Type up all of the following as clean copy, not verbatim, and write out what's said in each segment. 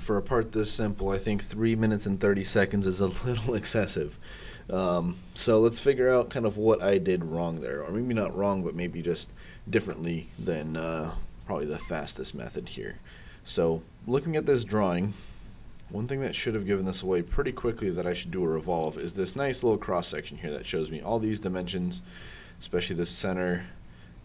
For a part this simple, I think 3 minutes and 30 seconds is a little excessive. So let's figure out kind of what I did wrong there, or maybe not wrong, but maybe just differently than probably the fastest method here. So looking at this drawing, one thing that should have given this away pretty quickly that I should do a revolve is this nice little cross section here that shows me all these dimensions, especially this center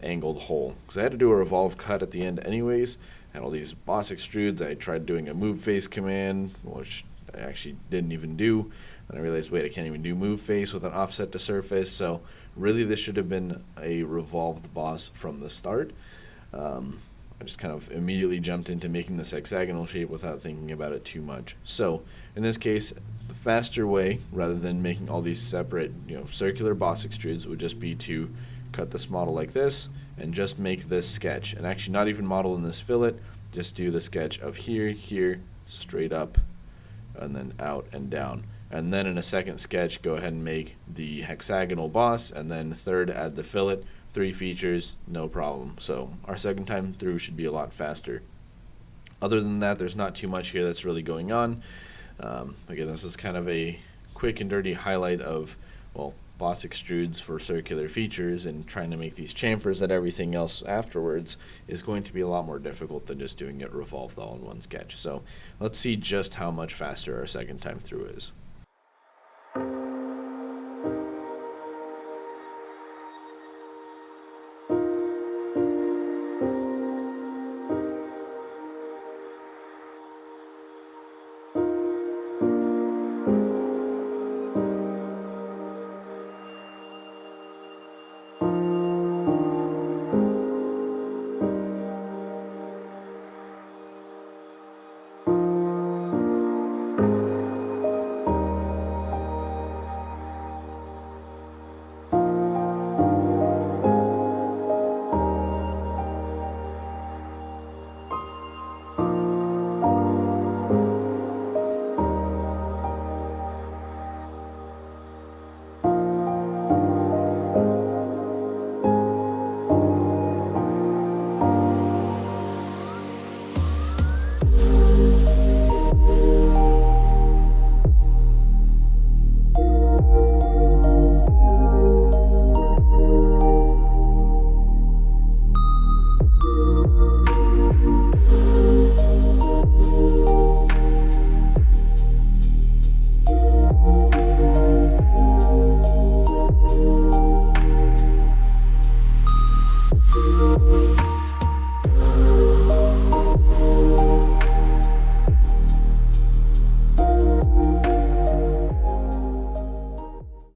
angled hole, because I had to do a revolve cut at the end anyways. Had all these boss extrudes. I tried doing a move face command, which I actually didn't even do. And I realized, wait, I can't even do move face with an offset to surface. So really this should have been a revolved boss from the start. I just kind of immediately jumped into making this hexagonal shape without thinking about it too much. So in this case, the faster way, rather than making all these separate, circular boss extrudes, would just be to cut this model like this and just make this sketch, and actually not even model in this fillet, just do the sketch of here, straight up, and then out and down. And then in a second sketch, go ahead and make the hexagonal boss, and then third, add the fillet. 3 features, no problem. So our second time through should be a lot faster. Other than that, there's not too much here that's really going on. Again, this is kind of a quick and dirty highlight of, well, boss extrudes for circular features, and trying to make these chamfers and everything else afterwards is going to be a lot more difficult than just doing it revolved all in one sketch. So let's see just how much faster our second time through is.